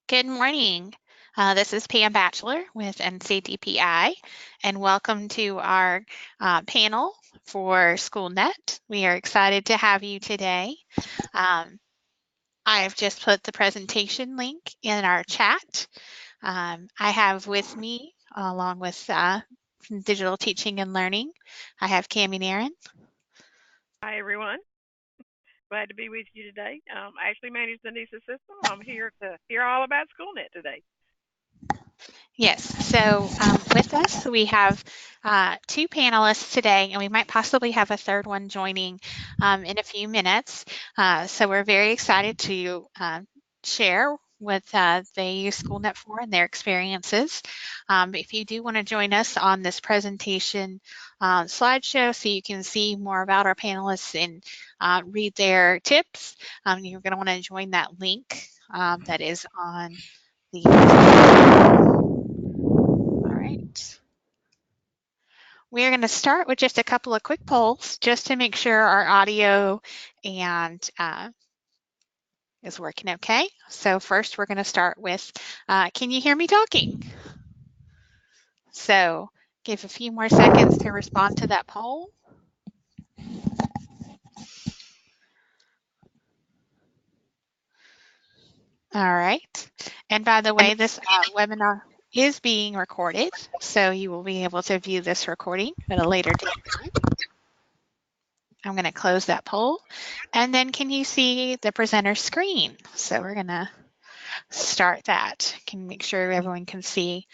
Good morning. This is Pam Batchelor with NCDPI, and welcome to our panel for Schoolnet. We are excited to have you today. I have just put the presentation link in our chat. I have with me, along with Digital Teaching and Learning, I have Cami and Aaron. Hi, everyone. Glad to be with you today. I actually manage the NISA system. I'm here to hear all about Schoolnet today. Yes, so with us we have two panelists today, and we might possibly have a third one joining in a few minutes. So we're very excited to share what they use Schoolnet for and their experiences. If you do want to join us on this presentation slideshow so you can see more about our panelists and read their tips, you're going to want to join that link that is on the We're going to start with just a couple of quick polls just to make sure our audio and is working okay. So first we're going to start with, can you hear me talking? So give a few more seconds to respond to that poll. All right. And by the way, this webinar is being recorded, so you will be able to view this recording at a later date. I'm going to close that poll. And then can you see the presenter screen? So we're going to start that. Can make sure everyone can see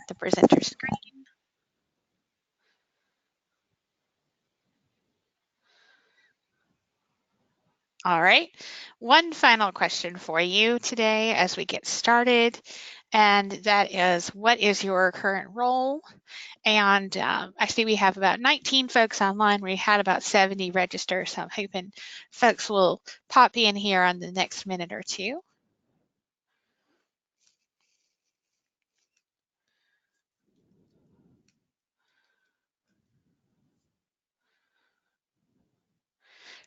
the presenter screen. All right, one final question for you today as we get started, and that is, what is your current role? And I see we have about 19 folks online. We had about 70 register, so I'm hoping folks will pop in here on the next minute or two.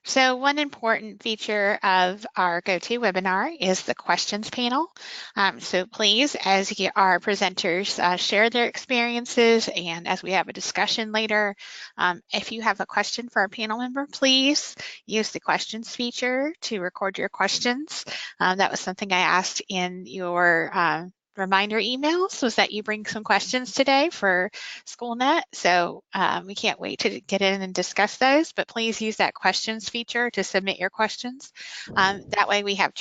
So one important feature of our GoToWebinar is the questions panel. So please, as our presenters share their experiences and as we have a discussion later, if you have a question for our panel member, please use the questions feature to record your questions. That was something I asked in your reminder emails, was that you bring some questions today for Schoolnet. So we can't wait to get in and discuss those, but please use that questions feature to submit your questions. That way we have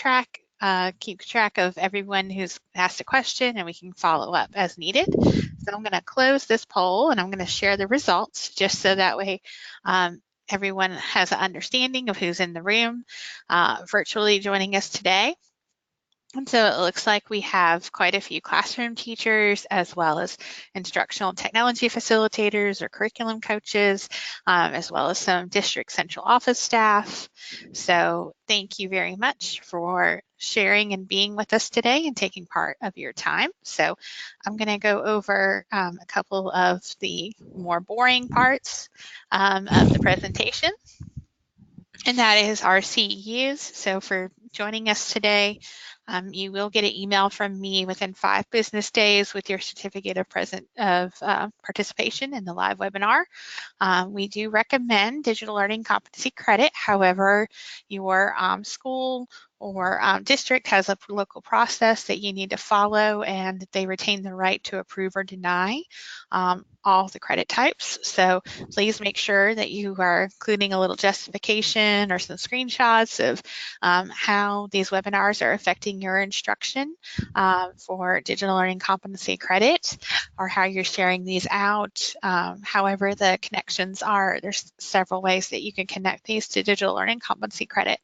keep track of everyone who's asked a question and we can follow up as needed. So I'm going to close this poll and I'm going to share the results just so that way everyone has an understanding of who's in the room virtually joining us today. And so it looks like we have quite a few classroom teachers as well as instructional technology facilitators or curriculum coaches, as well as some district central office staff. So thank you very much for sharing and being with us today and taking part of your time. So I'm going to go over a couple of the more boring parts of the presentation. And that is our CEUs. So for joining us today, you will get an email from me within 5 business days with your certificate of participation in the live webinar. We do recommend digital learning competency credit. However, your school or district has a local process that you need to follow, and they retain the right to approve or deny all the credit types. So please make sure that you are including a little justification or some screenshots of how these webinars are affecting your instruction for digital learning competency credit, or how you're sharing these out. However the connections are, there's several ways that you can connect these to digital learning competency credit.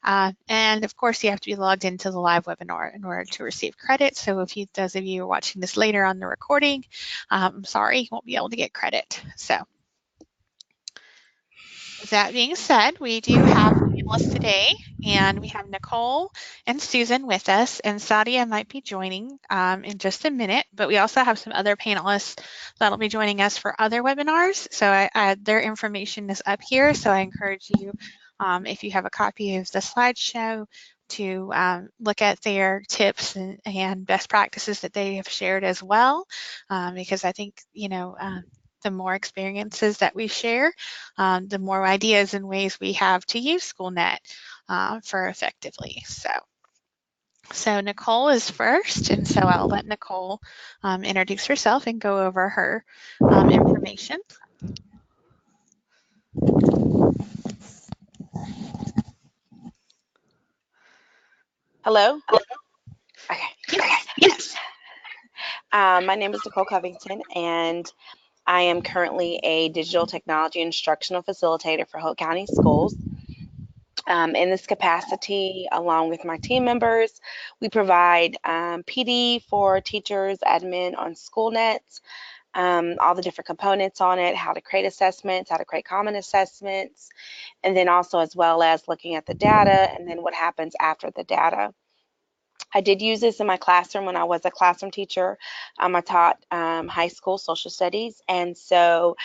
And of course, you have to be logged into the live webinar in order to receive credit. So if those of you are watching this later on the recording, I'm sorry, you won't be able to get credit. So with that being said, we do have panelists today, and we have Nicole and Susan with us, and Sadia might be joining in just a minute, but we also have some other panelists that'll be joining us for other webinars. So their information is up here, so I encourage you, if you have a copy of the slideshow, look at their tips and best practices that they have shared as well, because I think, the more experiences that we share, the more ideas and ways we have to use Schoolnet for effectively. So Nicole is first, and so I'll let Nicole introduce herself and go over her information. Hello? Okay. Yes. My name is Nicole Covington, and I am currently a digital technology instructional facilitator for Holt County Schools. In this capacity, along with my team members, we provide PD for teachers, admin on Schoolnet, all the different components on it, how to create assessments, how to create common assessments, and then also as well as looking at the data and then what happens after the data. I did use this in my classroom when I was a classroom teacher. I taught high school social studies, and so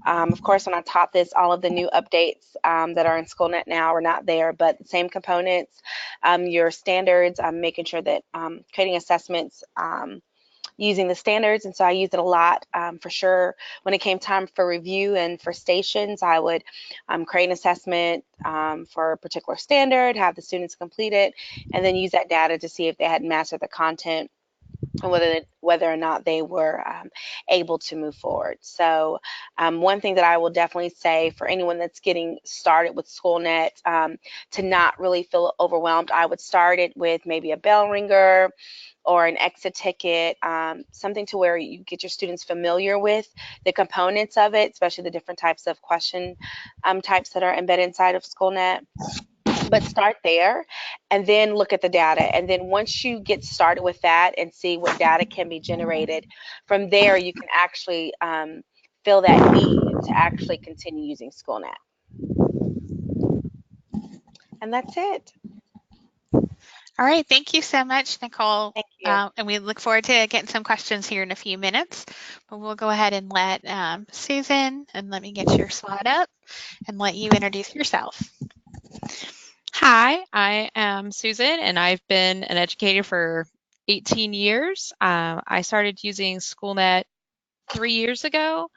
of course, when I taught this, all of the new updates that are in Schoolnet now are not there, but the same components, your standards, making sure that creating assessments using the standards, and so I used it a lot for sure. When it came time for review and for stations, I would create an assessment for a particular standard, have the students complete it, and then use that data to see if they had mastered the content and whether or not they were able to move forward. So one thing that I will definitely say for anyone that's getting started with Schoolnet, to not really feel overwhelmed, I would start it with maybe a bell ringer or an exit ticket, something to where you get your students familiar with the components of it, especially the different types of question types that are embedded inside of Schoolnet. But start there and then look at the data. And then once you get started with that and see what data can be generated, from there you can actually feel that need to actually continue using Schoolnet. And that's it. All right. Thank you so much, Nicole. Thank you. And we look forward to getting some questions here in a few minutes. But we'll go ahead and let Susan, and let me get your slide up and let you introduce yourself. Hi, I am Susan, and I've been an educator for 18 years. I started using Schoolnet 3 years ago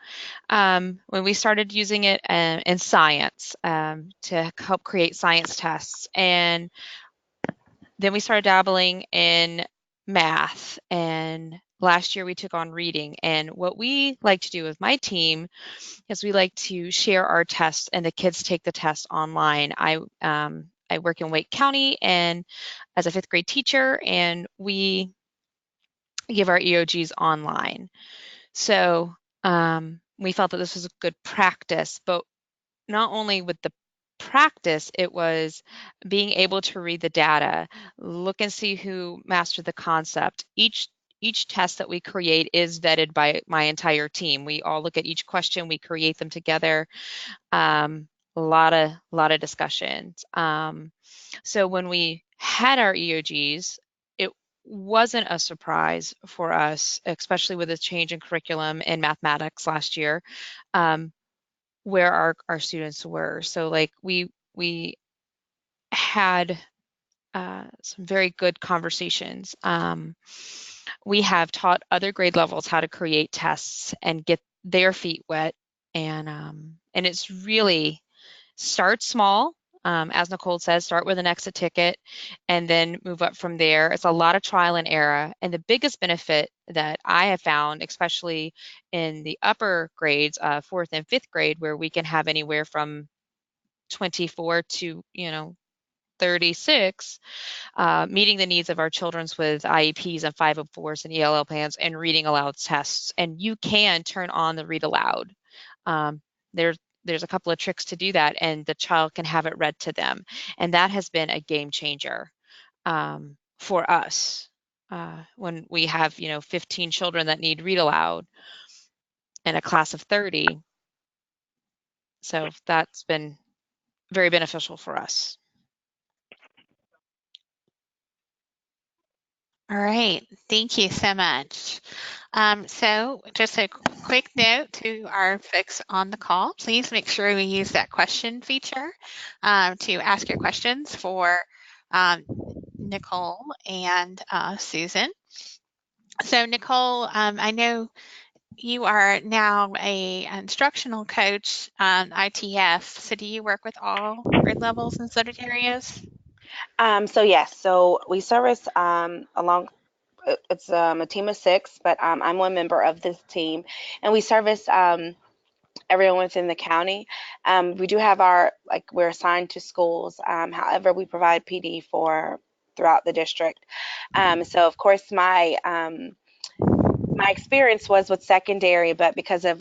when we started using it in science to help create science tests. And then we started dabbling in math. And last year we took on reading. And what we like to do with my team is we like to share our tests, and the kids take the test online. I work in Wake County and as a 5th grade teacher, and we give our EOGs online. So we felt that this was a good practice, but not only with the practice, it was being able to read the data, look and see who mastered the concept. Each test that we create is vetted by my entire team. We all look at each question, we create them together. A lot of discussions. So when we had our EOGs, it wasn't a surprise for us, especially with the change in curriculum in mathematics last year, where our students were. So like we had some very good conversations. We have taught other grade levels how to create tests and get their feet wet, and it's really start small. As Nicole says, start with an exit ticket and then move up from there. It's a lot of trial and error. And the biggest benefit that I have found, especially in the upper grades, 4th and 5th grade, where we can have anywhere from 24 to 36, meeting the needs of our children with IEPs and 504s and ELL plans and reading aloud tests. And you can turn on the read aloud. There's a couple of tricks to do that, and the child can have it read to them. And that has been a game changer for us when we have 15 children that need read aloud in a class of 30. So that's been very beneficial for us. All right, thank you so much. So just a quick note to our folks on the call, please make sure we use that question feature to ask your questions for Nicole and Susan. So Nicole, I know you are now a instructional coach on ITF. So do you work with all grade levels and subject areas? So yes, so we service along. It's a team of six, but I'm one member of this team, and we service everyone within the county. We do have we're assigned to schools. However, we provide PD for throughout the district. So of course my experience was with secondary, but because of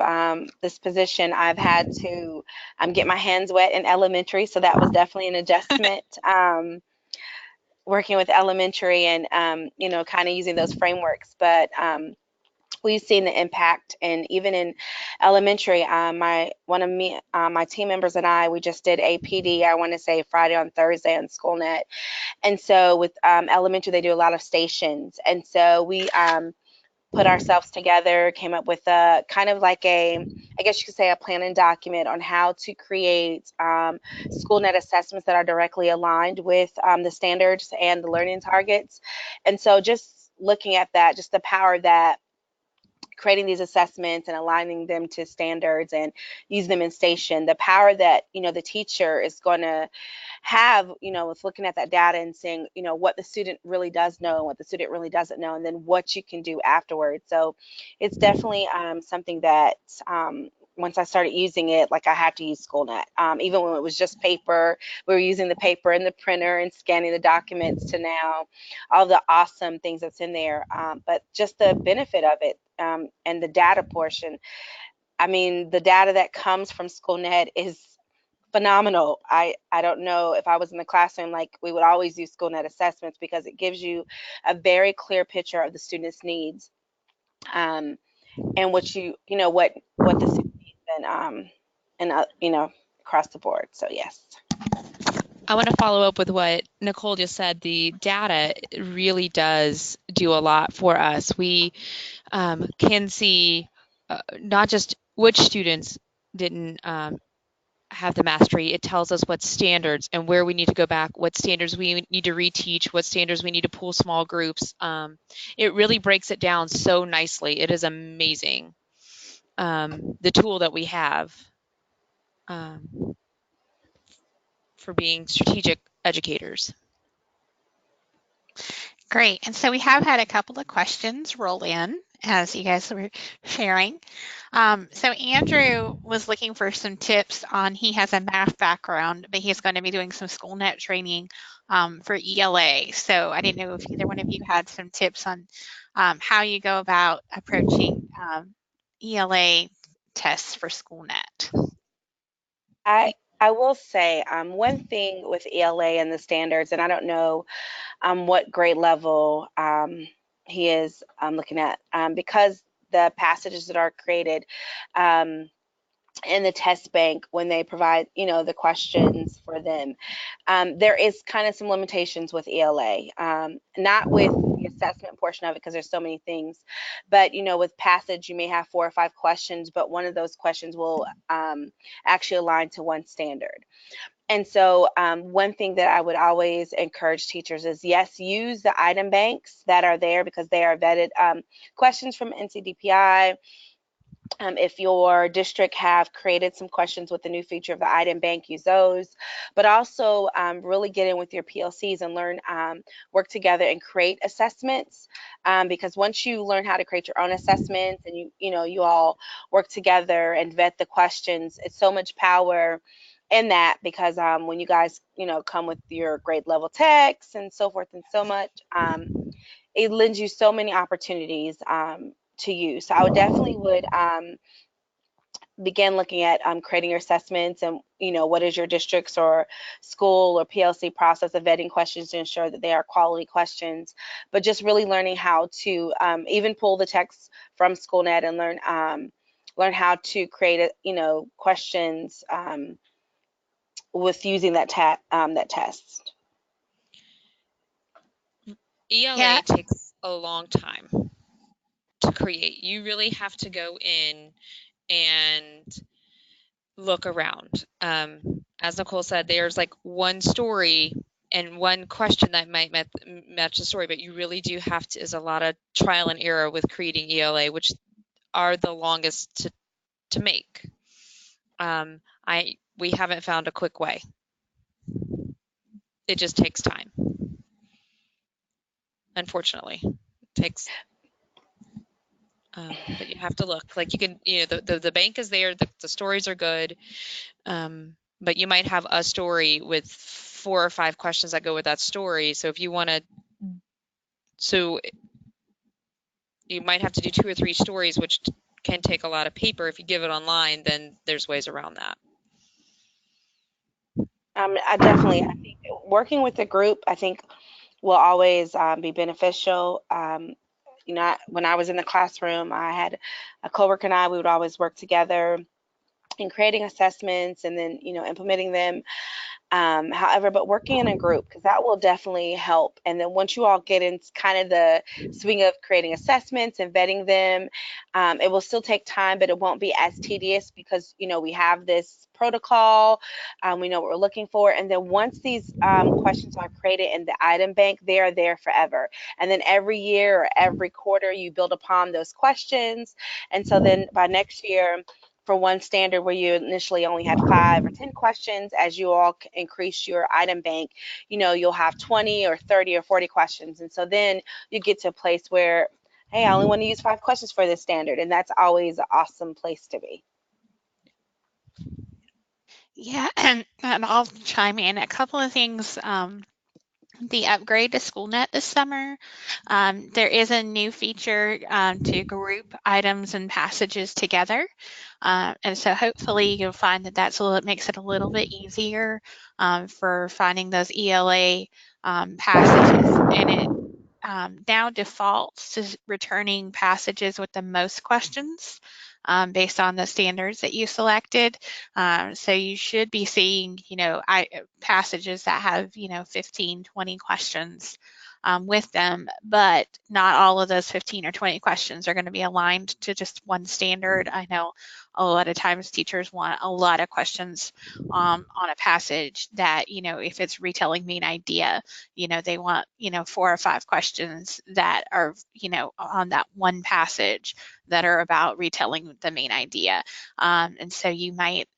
this position, I've had to get my hands wet in elementary. So that was definitely an adjustment. Working with elementary and kind of using those frameworks, but we've seen the impact, and even in elementary, my team members and I, we just did a PD, I want to say Friday on Thursday on Schoolnet. And so with elementary, they do a lot of stations, and so we put ourselves together, came up with a kind of like I guess you could say, a plan and document on how to create Schoolnet assessments that are directly aligned with the standards and the learning targets. And so just looking at that, just the power that creating these assessments and aligning them to standards and use them in station, the power that the teacher is going to have, with looking at that data and seeing what the student really does know and what the student really doesn't know, and then what you can do afterwards. So it's definitely something that once I started using it, like I had to use Schoolnet. Even when it was just paper, we were using the paper and the printer and scanning the documents, to now all the awesome things that's in there. But just the benefit of it, and the data portion. I mean, the data that comes from Schoolnet is phenomenal. I don't know if I was in the classroom, like we would always use Schoolnet assessments because it gives you a very clear picture of the student's needs, and what what the student needs, and across the board. So yes. I want to follow up with what Nicole just said. The data really does do a lot for us. We can see not just which students didn't have the mastery, it tells us what standards and where we need to go back, what standards we need to reteach, what standards we need to pull small groups. It really breaks it down so nicely. It is amazing, the tool that we have for being strategic educators. Great. And so we have had a couple of questions roll in as you guys were sharing. So Andrew was looking for some tips on, he has a math background, but he's going to be doing some Schoolnet training for ELA. So I didn't know if either one of you had some tips on how you go about approaching ELA tests for Schoolnet. I will say one thing with ELA and the standards, and I don't know what grade level he is looking at, because the passages that are created in the test bank, when they provide the questions for them, there is kind of some limitations with ELA, not with the assessment portion of it because there's so many things, but with passage you may have 4 or 5 questions, but one of those questions will actually align to one standard. And so one thing that I would always encourage teachers is, yes, use the item banks that are there because they are vetted. Questions from NCDPI. If your district have created some questions with the new feature of the item bank, use those. But also really get in with your PLCs and learn, work together and create assessments. Because once you learn how to create your own assessments and you all work together and vet the questions, it's so much power in that, because when you guys come with your grade level text and so forth and so much, it lends you so many opportunities to use. So I would definitely would begin looking at creating your assessments, and what is your district's or school or PLC process of vetting questions to ensure that they are quality questions, but just really learning how to even pull the text from Schoolnet and learn how to create questions with using that test. ELA Yeah, takes a long time to create. You really have to go in and look around. As Nicole said, there's like one story and one question that might match the story, but you really do have to, is a lot of trial and error with creating ELA, which are the longest to make. We haven't found a quick way. It just takes time. Unfortunately, it takes. But you have to look. Like you can, the bank is there. The stories are good, but you might have a story with 4 or 5 questions that go with that story. So if you want to, you might have to do 2 or 3 stories, which can take a lot of paper. If you give it online, then there's ways around that. I think working with a group, I think will always be beneficial. When I was in the classroom, I had a coworker and we would always work together in creating assessments and then, implementing them. However, but working in a group, because that will definitely help. And then once you all get in kind of the swing of creating assessments and vetting them, it will still take time, but it won't be as tedious because, we have this protocol, we know what we're looking for. And then once these questions are created in the item bank, they are there forever. And then every year or every quarter, you build upon those questions. And so then by next year, for one standard where you initially only had 5 or 10 questions, as you all increase your item bank, you'll have 20 or 30 or 40 questions. And so then you get to a place where, hey, I only want to use 5 questions for this standard. And that's always an awesome place to be. Yeah, and I'll chime in a couple of things. The upgrade to Schoolnet this summer, there is a new feature to group items and passages together. And so hopefully you'll find that makes it a little bit easier for finding those ELA passages. And it now defaults to returning passages with the most questions based on the standards that you selected. So you should be seeing, passages that have, 15, 20 questions with them, but not all of those 15 or 20 questions are going to be aligned to just one standard. I know a lot of times teachers want a lot of questions on a passage that, if it's retelling main idea, they want, 4 or 5 questions that are, on that one passage that are about retelling the main idea. And so you might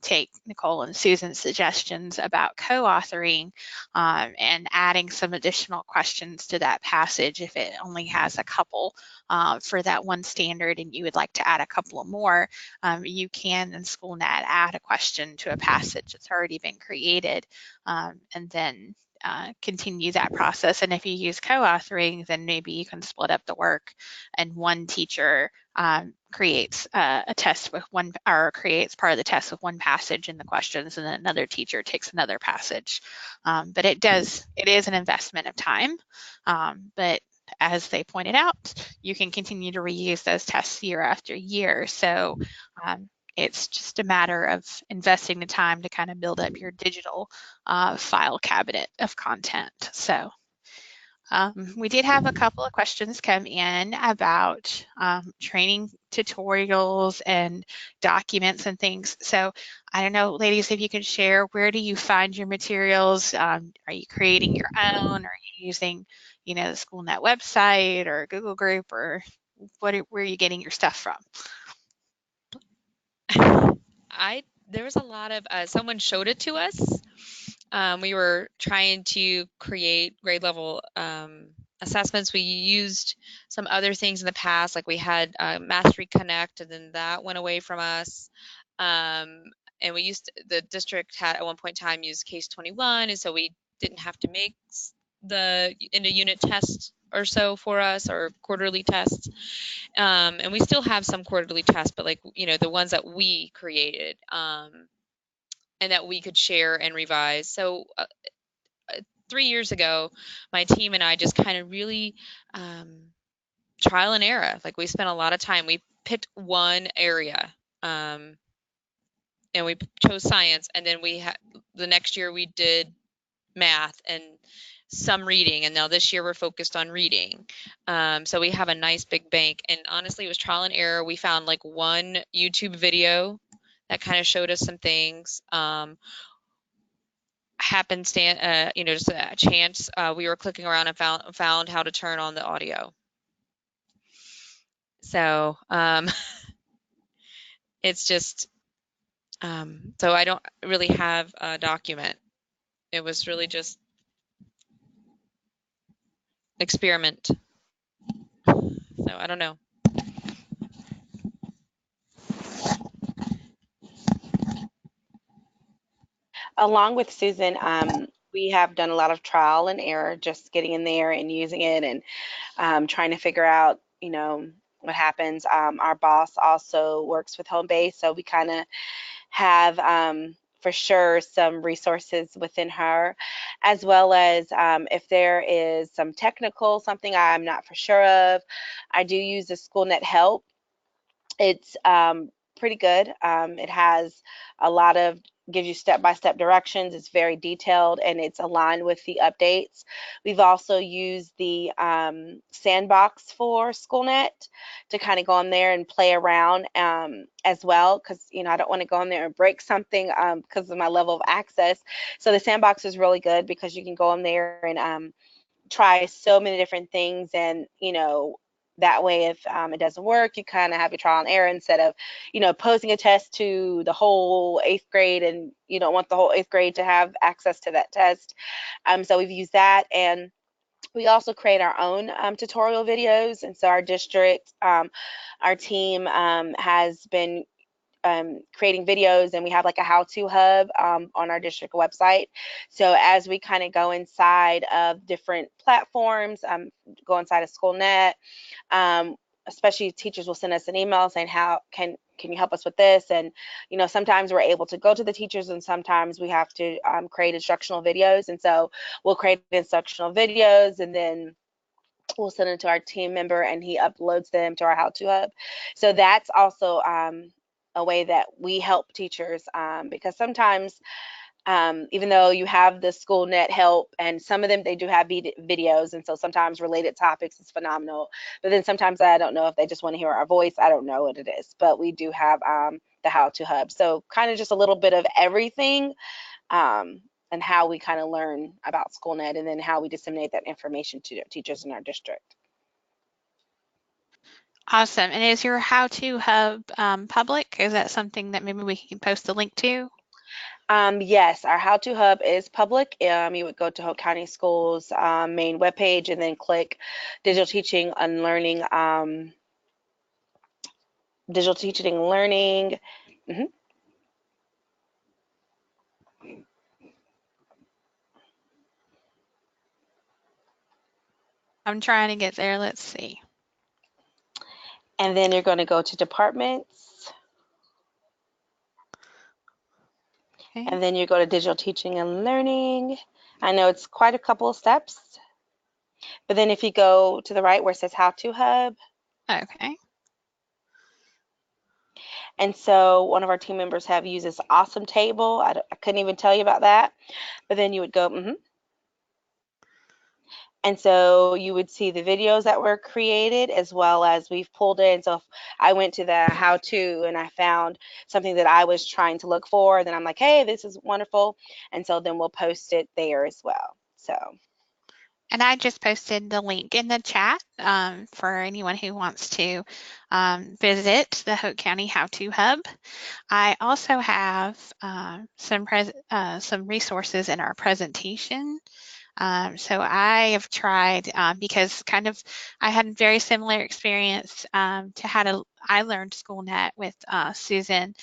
take Nicole and Susan's suggestions about co-authoring and adding some additional questions to that passage if it only has a couple for that one standard and you would like to add a couple of more. You can in Schoolnet add a question to a passage that's already been created and then continue that process. And if you use co-authoring, then maybe you can split up the work and one teacher creates a test with one, or creates part of the test with one passage in the questions, and then another teacher takes another passage. But it is an investment of time. But as they pointed out, you can continue to reuse those tests year after year. So it's just a matter of investing the time to kind of build up your digital file cabinet of content. So we did have a couple of questions come in about training tutorials and documents and things. So I don't know, ladies, if you could share, where do you find your materials? Are you creating your own? Are you using, the Schoolnet website or Google group, or where are you getting your stuff from? There was a lot of, someone showed it to us. We were trying to create grade level assessments. We used some other things in the past, like we had Mastery Connect, and then that went away from us. And the district had at one point in time used Case 21, and so we didn't have to make the end of unit tests or so for us, or quarterly tests. And we still have some quarterly tests, but the ones that we created and that we could share and revise. So 3 years ago, my team and I just kind of really trial and error. Like we spent a lot of time. We picked one area and we chose science, and then the next year we did math and some reading, and now this year we're focused on reading. So we have a nice big bank, and honestly it was trial and error. We found one YouTube video that kind of showed us some things. happenstance, just a chance, we were clicking around and found how to turn on the audio. So it's just, so I don't really have a document. It was really just experiment. So I don't know. Along with Susan, we have done a lot of trial and error, just getting in there and using it and trying to figure out, what happens. Our boss also works with home base, so we kind of have for sure some resources within her, as well as if there is some technical, something I'm not for sure of. I do use the Schoolnet help. It's pretty good. It has a lot of, gives you step-by-step directions. It's very detailed and it's aligned with the updates. We've also used the sandbox for Schoolnet to kind of go in there and play around as well, because I don't want to go in there and break something because of my level of access. So the sandbox is really good because you can go in there and try so many different things, and that way if it doesn't work, you kind of have your trial and error instead of posing a test to the whole 8th grade, and you don't want the whole 8th grade to have access to that test. So we've used that, and we also create our own tutorial videos. And so our district, our team has been creating videos, and we have like a Howto Hub on our district website. So as we kind of go inside of different platforms, go inside of Schoolnet, especially teachers will send us an email saying, how can you help us with this? And sometimes we're able to go to the teachers, and sometimes we have to create instructional videos. And so we'll create instructional videos, and then we'll send it to our team member, and he uploads them to our Howto Hub. So that's also a way that we help teachers, because sometimes even though you have the Schoolnet help, and some of them, they do have videos, and so sometimes related topics is phenomenal, but then sometimes I don't know if they just want to hear our voice. I don't know what it is, but we do have the Howto Hub. So kind of just a little bit of everything, and how we kind of learn about Schoolnet, and then how we disseminate that information to teachers in our district. Awesome. And is your Howto Hub public? Is that something that maybe we can post a link to? Yes, our Howto Hub is public. You would go to Hope County Schools main webpage, and then click digital teaching and learning. Digital teaching and learning. Mm-hmm. I'm trying to get there. Let's see. And then you're going to go to departments. Okay. And then you go to digital teaching and learning. I know it's quite a couple of steps, but then if you go to the right where it says Howto Hub. Okay. And so one of our team members have used this awesome table. I couldn't even tell you about that, but then you would go, And so you would see the videos that were created, as well as we've pulled in. So if I went to the how-to and I found something that I was trying to look for, then I'm like, hey, this is wonderful. And so then we'll post it there as well. So. And I just posted the link in the chat for anyone who wants to visit the Hope County Howto Hub. I also have some resources in our presentation. So I have tried, because I had a very similar experience to how I learned Schoolnet with Susan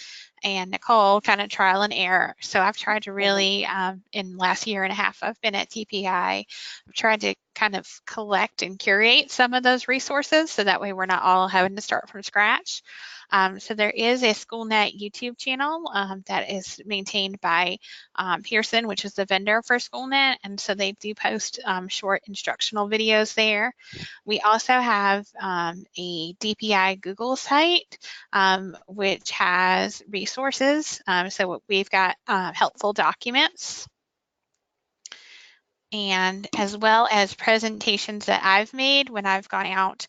and Nicole, kind of trial and error. So I've tried to really, in the last year and a half I've been at TPI, I've tried to kind of collect and curate some of those resources, so that way we're not all having to start from scratch. So there is a Schoolnet YouTube channel that is maintained by Pearson, which is the vendor for Schoolnet, and so they do post short instructional videos there. We also have a DPI Google site, which has resources. So we've got helpful documents, and as well as presentations that I've made when I've gone out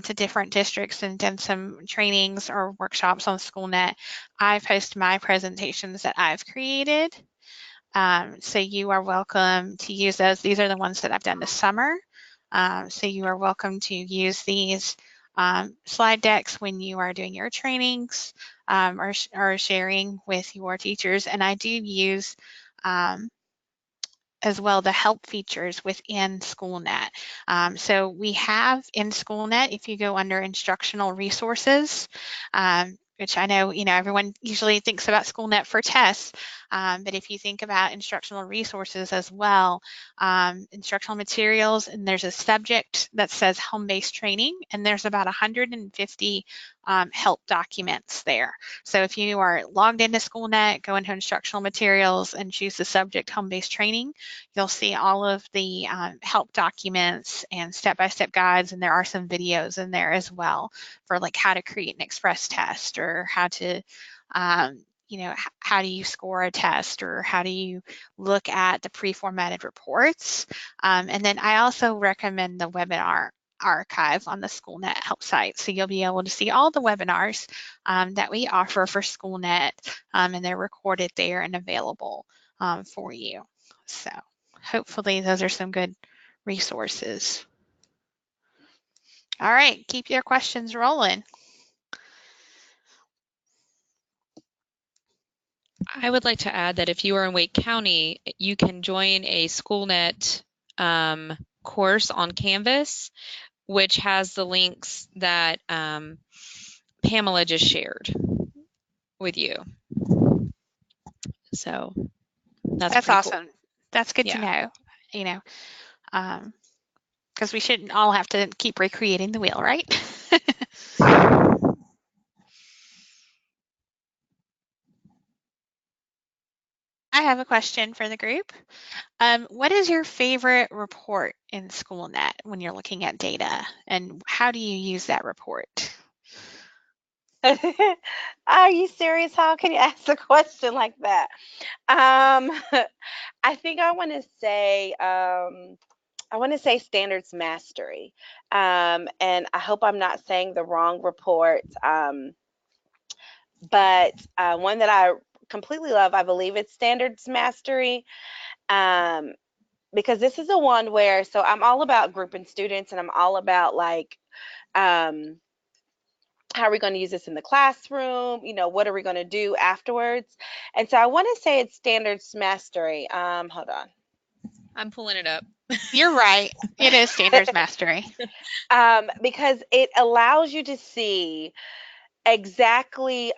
to different districts and done some trainings or workshops on Schoolnet. I've posted my presentations that I've created. So you are welcome to use those. These are the ones that I've done this summer. So you are welcome to use these slide decks when you are doing your trainings or sharing with your teachers. And I do use as well the help features within Schoolnet. So we have in Schoolnet, if you go under Instructional Resources, which I know, everyone usually thinks about Schoolnet for tests, but if you think about instructional resources as well, instructional materials, and there's a subject that says home-based training, and there's about 150 help documents there. So if you are logged into Schoolnet, go into instructional materials and choose the subject home-based training, you'll see all of the help documents and step-by-step guides, and there are some videos in there as well for like how to create an express test or how to, how do you score a test or how do you look at the pre-formatted reports. And then I also recommend the webinar archive on the Schoolnet help site. So you'll be able to see all the webinars that we offer for Schoolnet, and they're recorded there and available for you. So hopefully those are some good resources. All right, keep your questions rolling. I would like to add that if you are in Wake County, you can join a Schoolnet course on Canvas, which has the links that Pamela just shared with you. So that's awesome. cool. That's good to know, because we shouldn't all have to keep recreating the wheel, right? I have a question for the group. What is your favorite report in Schoolnet when you're looking at data, and how do you use that report? Are you serious? How can you ask a question like that? I think I want to say standards mastery. And I hope I'm not saying the wrong report. But one that I completely love, I believe it's standards mastery. Because this is the one where, so I'm all about grouping students and I'm all about like, how are we going to use this in the classroom? What are we going to do afterwards? And so I want to say it's standards mastery. Hold on. I'm pulling it up. You're right. It is standards mastery. Because it allows you to see exactly,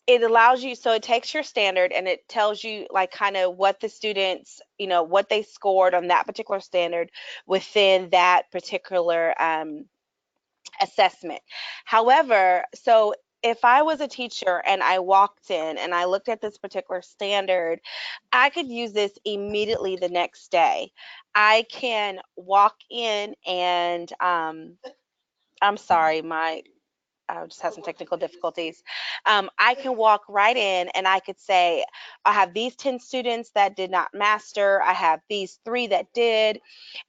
it allows you, so it takes your standard and it tells you like kind of what the students, what they scored on that particular standard within that particular assessment. However, so if I was a teacher and I walked in and I looked at this particular standard, I could use this immediately the next day. I can walk in and I'm sorry, I just had some technical difficulties. I can walk right in and I could say, I have these 10 students that did not master. I have these 3 that did.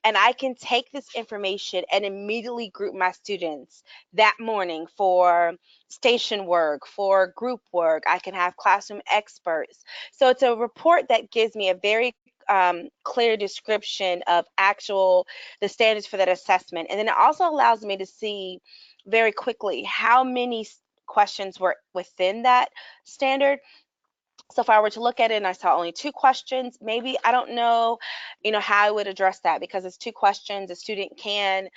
And I can take this information and immediately group my students that morning for station work, for group work. I can have classroom experts. So it's a report that gives me a very clear description of the standards for that assessment. And then it also allows me to see very quickly how many questions were within that standard. So if I were to look at it and I saw only 2 questions, maybe I don't know, how I would address that because it's 2 questions. A student can,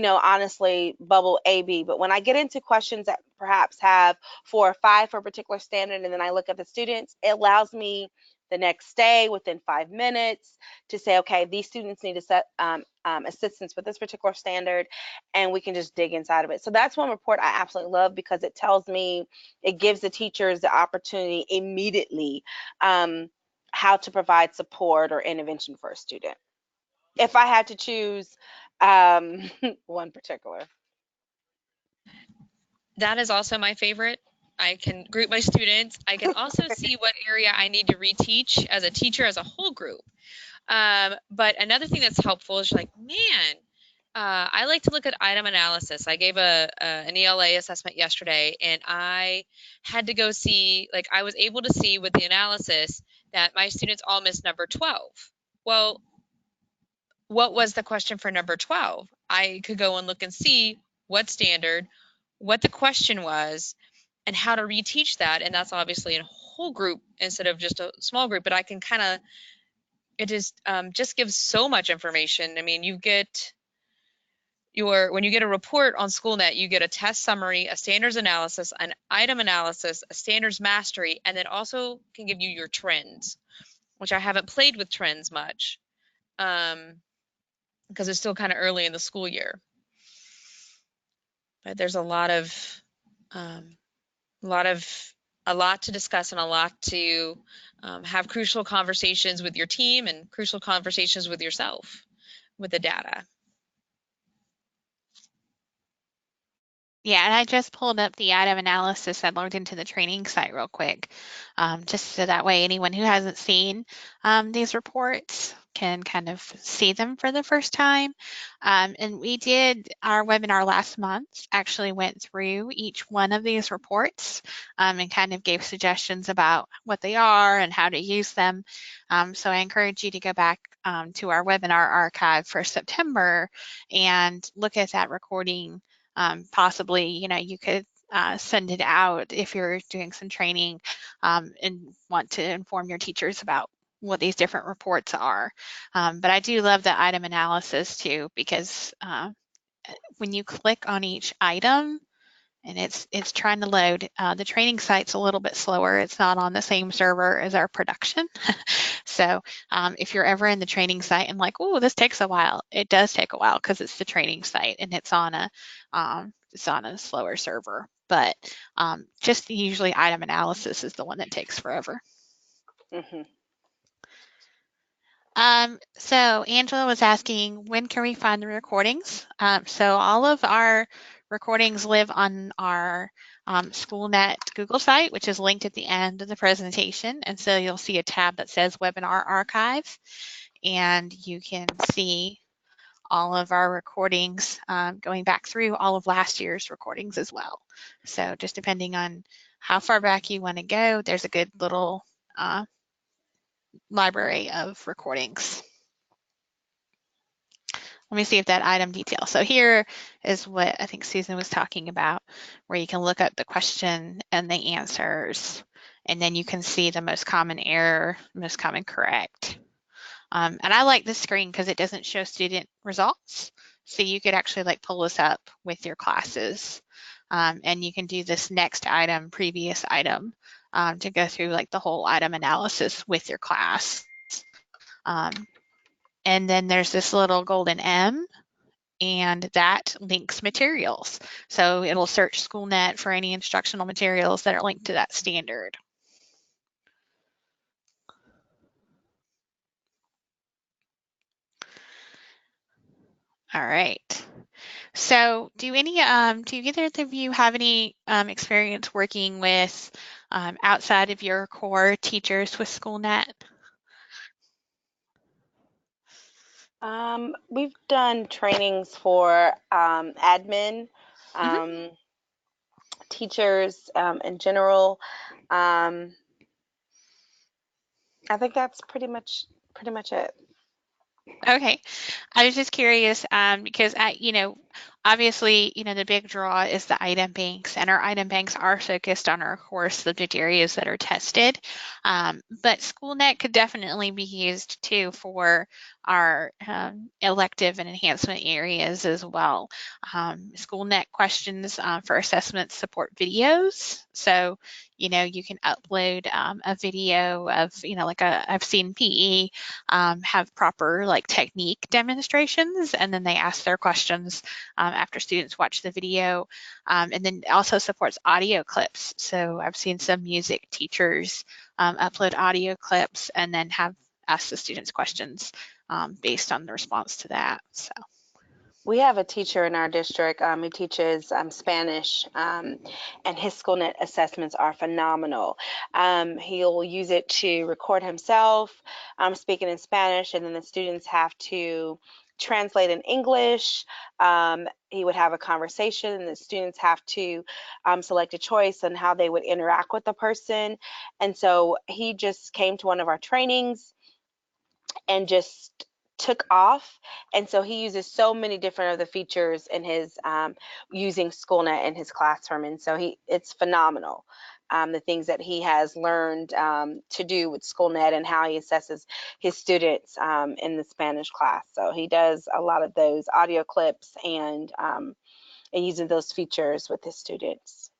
honestly bubble A, B. But when I get into questions that perhaps have 4 or 5 for a particular standard, and then I look at the students, it allows me the next day within 5 minutes to say, okay, these students need assistance with this particular standard, and we can just dig inside of it. So that's one report I absolutely love because it tells me, it gives the teachers the opportunity immediately how to provide support or intervention for a student. If I had to choose one particular. That is also my favorite. I can group my students. I can also see what area I need to reteach as a teacher as a whole group. But another thing that's helpful is like, man, I like to look at item analysis. I gave an ELA assessment yesterday, and I had to go see, like, I was able to see with the analysis that my students all missed number 12. Well, what was the question for number 12? I could go and look and see what standard, what the question was, and how to reteach that. And that's obviously in a whole group instead of just a small group, but I can kind of, it just gives so much information. I mean, you get when you get a report on Schoolnet, you get a test summary, a standards analysis, an item analysis, a standards mastery, and then also can give you your trends, which I haven't played with trends much because it's still kind of early in the school year. But there's a lot to discuss and a lot to have crucial conversations with your team and crucial conversations with yourself with the data. Yeah, and I just pulled up the item analysis I logged into the training site real quick, just so that way anyone who hasn't seen these reports can kind of see them for the first time. And we did our webinar last month, actually went through each one of these reports and kind of gave suggestions about what they are and how to use them. So I encourage you to go back to our webinar archive for September and look at that recording. Possibly, you could send it out if you're doing some training and want to inform your teachers about what these different reports are. But I do love the item analysis too, because when you click on each item and it's trying to load, the training site's a little bit slower. It's not on the same server as our production. So if you're ever in the training site and like, oh, this takes a while, it does take a while because it's the training site and it's on a slower server. But just usually item analysis is the one that takes forever. Mm-hmm. So Angela was asking, when can we find the recordings? So all of our recordings live on our Schoolnet Google site, which is linked at the end of the presentation. And so you'll see a tab that says Webinar Archive, and you can see all of our recordings going back through all of last year's recordings as well. So just depending on how far back you want to go, there's a good little library of recordings. Let me see if that item detail. So here is what I think Susan was talking about, where you can look up the question and the answers, and then you can see the most common error, most common correct. And I like this screen because it doesn't show student results. So you could actually like pull this up with your classes. And you can do this next item, previous item, to go through like the whole item analysis with your class. And then there's this little golden M, and that links materials. So it'll search Schoolnet for any instructional materials that are linked to that standard. All right. So do either of you have any experience working with outside of your core teachers with Schoolnet? We've done trainings for admin, teachers in general. I think that's pretty much it. Okay, I was just curious because obviously, the big draw is the item banks, and our item banks are focused on our core subject areas that are tested. But Schoolnet could definitely be used too for our elective and enhancement areas as well. Schoolnet questions for assessment support videos. So, you can upload a video of, I've seen PE have proper like technique demonstrations, and then they ask their questions after students watch the video, and then also supports audio clips. So I've seen some music teachers upload audio clips and then have asked the students questions based on the response to that. So. We have a teacher in our district who teaches Spanish, and his Schoolnet assessments are phenomenal. He'll use it to record himself speaking in Spanish, and then the students have to translate in English. He would have a conversation, and the students have to select a choice on how they would interact with the person. And so he just came to one of our trainings and just took off. And so he uses so many different of the features in his using Schoolnet in his classroom. And so it's phenomenal. The things that he has learned to do with Schoolnet and how he assesses his students in the Spanish class. So he does a lot of those audio clips and using those features with his students.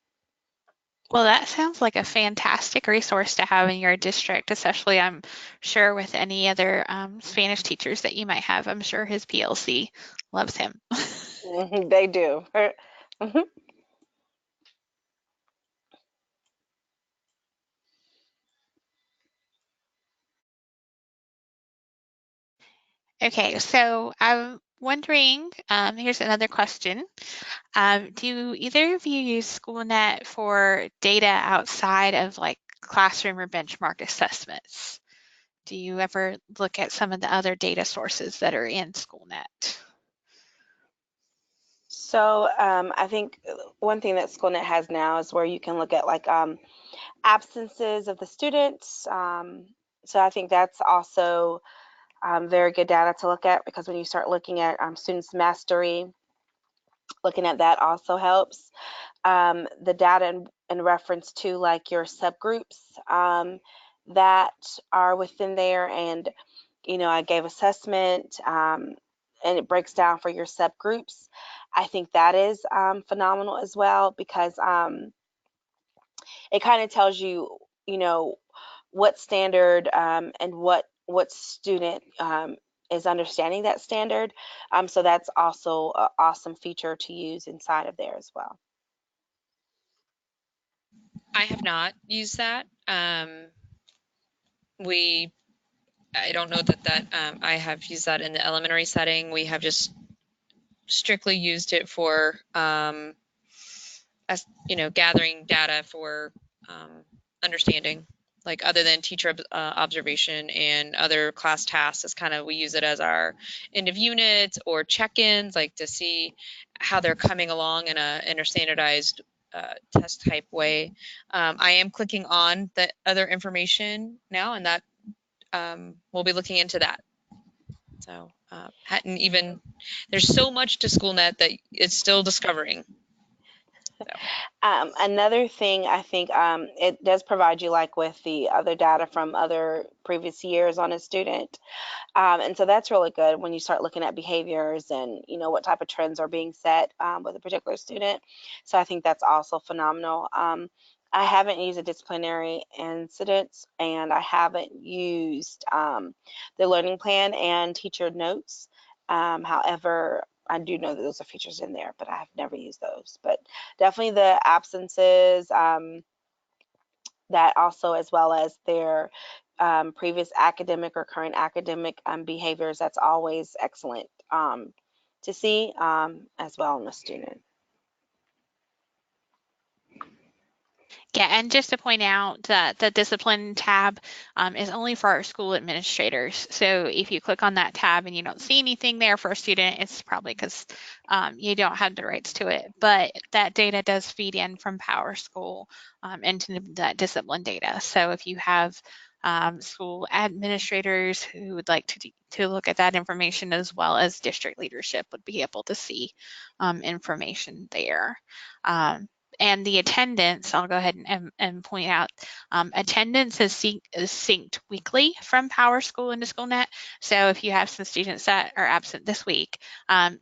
Well, that sounds like a fantastic resource to have in your district, especially I'm sure with any other Spanish teachers that you might have. I'm sure his PLC loves him. They do. Mhm. Okay, so I'm wondering, here's another question. Do either of you use Schoolnet for data outside of like classroom or benchmark assessments? Do you ever look at some of the other data sources that are in Schoolnet? So I think one thing that Schoolnet has now is where you can look at like absences of the students. So I think that's also very good data to look at, because when you start looking at students' mastery, looking at that also helps. The data in reference to like your subgroups that are within there, and I gave assessment and it breaks down for your subgroups. I think that is phenomenal as well, because it kind of tells you, what standard and what student is understanding that standard. So that's also an awesome feature to use inside of there as well. I have not used that. I don't know that I have used that in the elementary setting. We have just strictly used it for gathering data for understanding, like other than teacher observation and other class tasks. Is kind of, we use it as our end of units or check-ins, like to see how they're coming along in a standardized test type way. I am clicking on the other information now, and that we'll be looking into that. So hadn't even, there's so much to Schoolnet that it's still discovering. Another thing, I think it does provide you like with the other data from other previous years on a student. And so that's really good when you start looking at behaviors and what type of trends are being set with a particular student. So I think that's also phenomenal. I haven't used a disciplinary incidents, and I haven't used the learning plan and teacher notes. However, I do know that those are features in there, but I have never used those. But definitely the absences, that also, as well as their previous academic or current academic behaviors. That's always excellent to see as well in the student. Yeah, and just to point out that the discipline tab is only for our school administrators. So if you click on that tab and you don't see anything there for a student, it's probably because you don't have the rights to it. But that data does feed in from PowerSchool into that discipline data. So if you have school administrators who would like to look at that information, as well as district leadership would be able to see information there. And the attendance, I'll go ahead and point out, attendance is synced weekly from PowerSchool into Schoolnet. So if you have some students that are absent this week,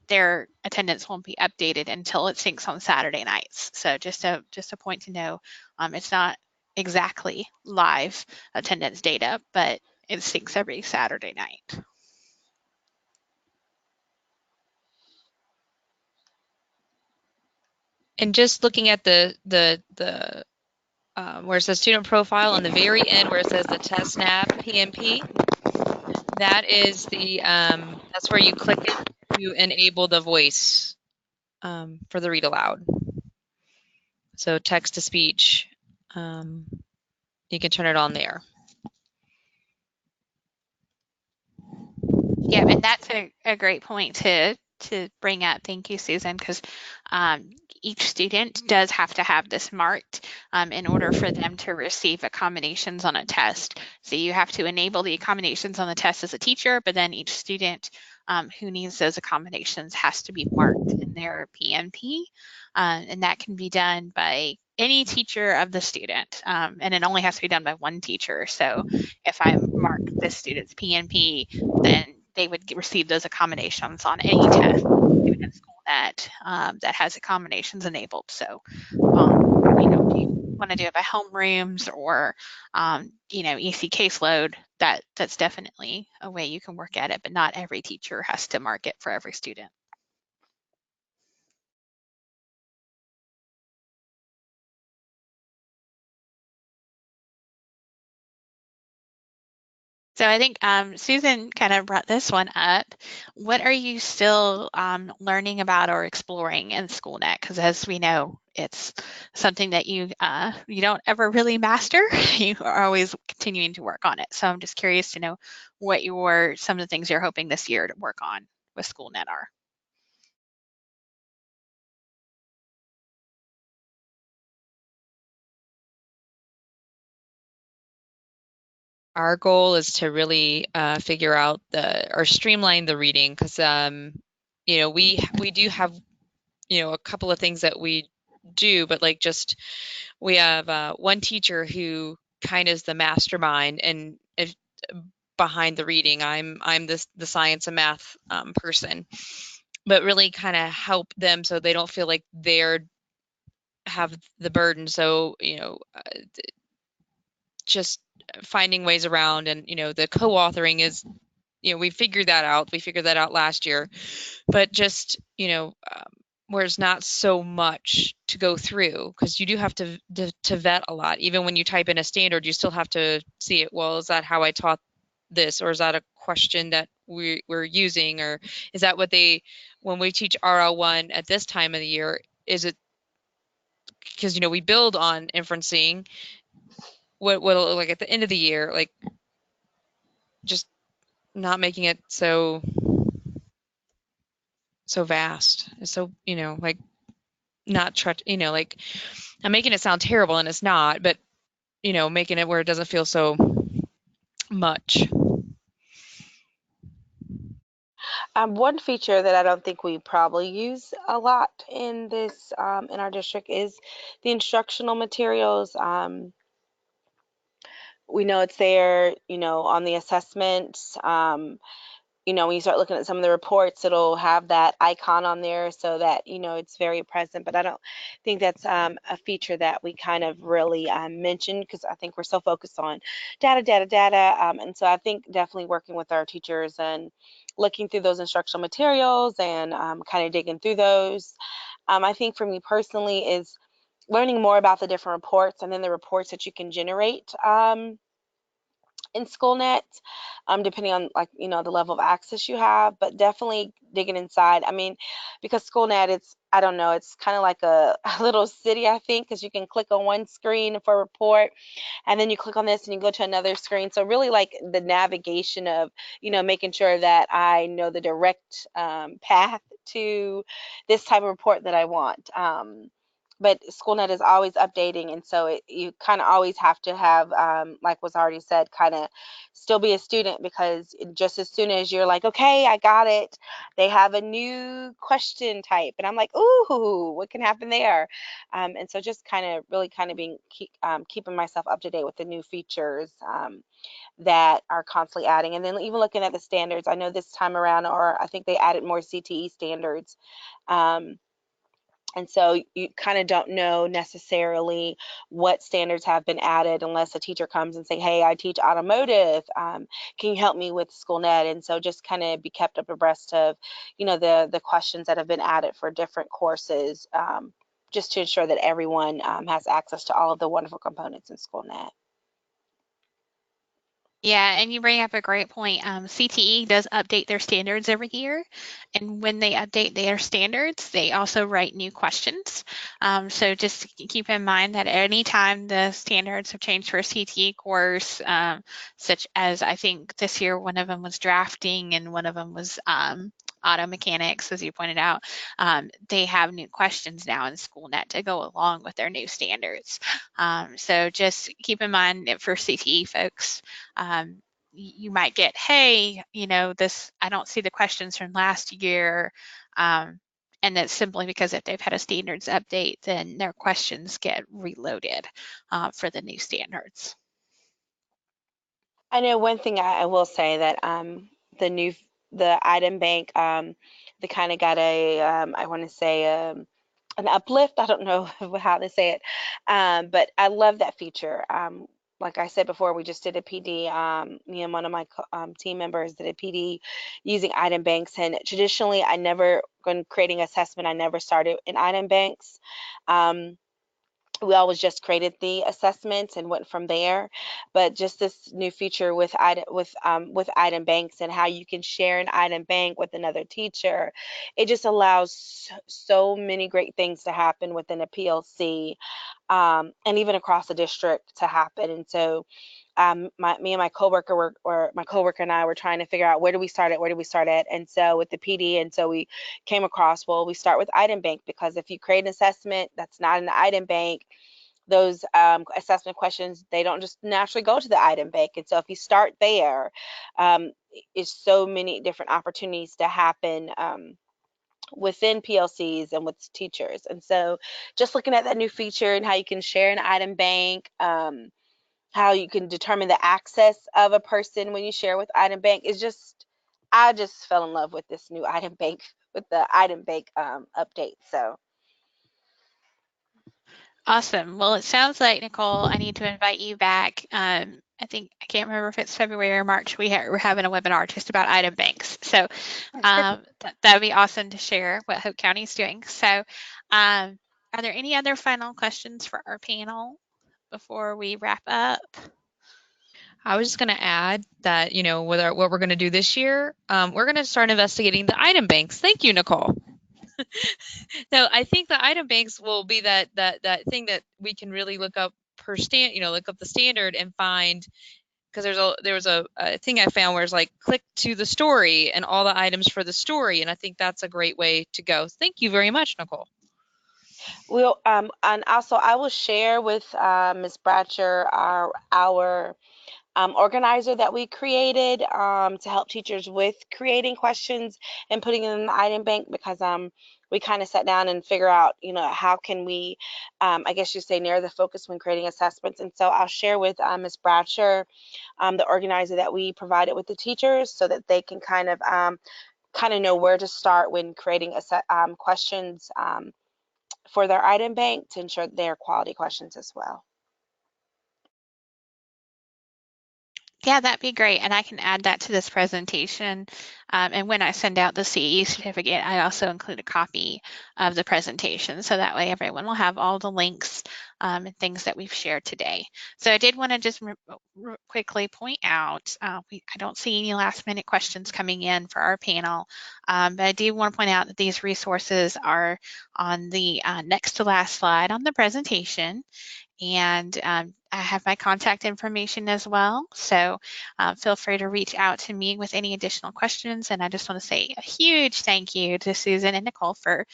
their attendance won't be updated until it syncs on Saturday nights. So just a point to know, it's not exactly live attendance data, but it syncs every Saturday night. And just looking at the where it says student profile on the very end, where it says the test nav PMP, that is the that's where you click it to enable the voice for the read aloud. So text to speech, you can turn it on there. Yeah, and that's a great point to bring up. Thank you, Susan, because each student does have to have this marked in order for them to receive accommodations on a test. So you have to enable the accommodations on the test as a teacher, but then each student who needs those accommodations has to be marked in their PNP, and that can be done by any teacher of the student, and it only has to be done by one teacher. So if I mark this student's PNP, then they would receive those accommodations on any test in Schoolnet that has accommodations enabled. So, if you want to do it by homerooms or, EC caseload, that's definitely a way you can work at it, but not every teacher has to mark it for every student. So I think Susan kind of brought this one up. What are you still learning about or exploring in Schoolnet? Because as we know, it's something that you don't ever really master. You are always continuing to work on it. So I'm just curious to know what some of the things you're hoping this year to work on with Schoolnet are. Our goal is to really figure out or streamline the reading, because we do have a couple of things that we do, but like just we have one teacher who kind of is the mastermind and behind the reading. I'm the science and math person, but really kind of help them so they don't feel like they're have the burden. So just finding ways around, and the co-authoring is we figured that out. We figured that out last year, but just where it's not so much to go through, because you do have to vet a lot. Even when you type in a standard, you still have to see it. Well, is that how I taught this, or is that a question that we're using, or is that what when we teach RL1 at this time of the year, is it because we build on inferencing, what it'll look like at the end of the year, like just not making it so vast. So like not like I'm making it sound terrible and it's not, but making it where it doesn't feel so much. One feature that I don't think we probably use a lot in this in our district is the instructional materials. We know it's there, on the assessments. When you start looking at some of the reports, it'll have that icon on there so that it's very present. But I don't think that's a feature that we kind of really mentioned, because I think we're so focused on data, data, data. And so I think definitely working with our teachers and looking through those instructional materials and kind of digging through those. I think for me personally is learning more about the different reports, and then the reports that you can generate in Schoolnet, depending on the level of access you have, but definitely digging inside. I mean, because Schoolnet, I don't know, it's kind of like a little city, I think, because you can click on one screen for a report, and then you click on this and you go to another screen. So really like the navigation of, making sure that I know the direct path to this type of report that I want. But Schoolnet is always updating, and so you kind of always have to have, like was already said, kind of still be a student, because just as soon as you're like, okay, I got it, they have a new question type, and I'm like, ooh, what can happen there? And so just kind of really kind of keeping myself up to date with the new features that are constantly adding. And then even looking at the standards, I know this time around, or I think they added more CTE standards. And so you kind of don't know necessarily what standards have been added unless a teacher comes and say, hey, I teach automotive. Can you help me with Schoolnet? And so just kind of be kept up abreast of, the questions that have been added for different courses, just to ensure that everyone has access to all of the wonderful components in Schoolnet. Yeah, and you bring up a great point. CTE does update their standards every year, and when they update their standards, they also write new questions. So just keep in mind that anytime the standards have changed for a CTE course, such as I think this year one of them was drafting and one of them was auto mechanics, as you pointed out, they have new questions now in Schoolnet to go along with their new standards. So just keep in mind that for CTE folks, you might get, hey, this, I don't see the questions from last year. And that's simply because if they've had a standards update, then their questions get reloaded for the new standards. I know one thing I will say that the new the item bank they kind of got a I want to say an uplift. I don't know how to say it, but I love that feature. Like I said before, we just did a PD. Me and one of my team members did a PD using item banks, and traditionally, I never, when creating assessment, I never started in item banks. Um, we always just created the assessments and went from there. But just this new feature with with item banks and how you can share an item bank with another teacher, it just allows so many great things to happen within a PLC, and even across the district to happen. And so me and my coworker or my coworker and I were trying to figure out where do we start at, and so with the PD, and so we came across, well, we start with item bank, because if you create an assessment that's not in the item bank, those assessment questions, they don't just naturally go to the item bank. And so if you start there, is so many different opportunities to happen within PLCs and with teachers. And so just looking at that new feature and how you can share an item bank, how you can determine the access of a person when you share with item bank is just, I just fell in love with this new item bank, with the item bank update. So Awesome. Well, it sounds like, Nicole, I need to invite you back. I think, I can't remember if it's February or March, we're having a webinar just about item banks. So that would be awesome to share what Hope County is doing. So are there any other final questions for our panel before we wrap up? I was just going to add that, what we're going to do this year, we're going to start investigating the item banks. Thank you, Nicole. No, I think the item banks will be that thing that we can really look up look up the standard and find, because there was a thing I found where it's like click to the story and all the items for the story, and I think that's a great way to go. Thank you very much, Nicole. we'll and also I will share with Ms. Bratcher our organizer that we created to help teachers with creating questions and putting it in the item bank, because we kind of sat down and figure out, how can we, I guess you say, narrow the focus when creating assessments. And so I'll share with Ms. Bratcher the organizer that we provided with the teachers, so that they can kind of know where to start when creating questions for their item bank, to ensure they're quality questions as well. Yeah, that'd be great. And I can add that to this presentation. And when I send out the CE certificate, I also include a copy of the presentation. So that way everyone will have all the links and things that we've shared today. So I did want to just quickly point out, I don't see any last minute questions coming in for our panel, but I do want to point out that these resources are on the next to last slide on the presentation. And I have my contact information as well. So feel free to reach out to me with any additional questions. And I just want to say a huge thank you to Susan and Nicole for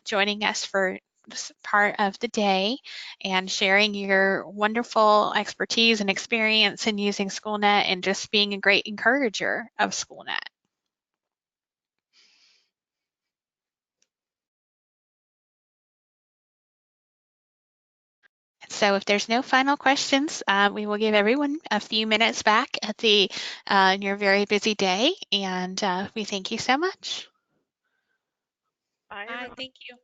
joining us for this part of the day and sharing your wonderful expertise and experience in using Schoolnet and just being a great encourager of Schoolnet. So if there's no final questions, we will give everyone a few minutes back at in your very busy day, and we thank you so much. Bye, everyone. Thank you.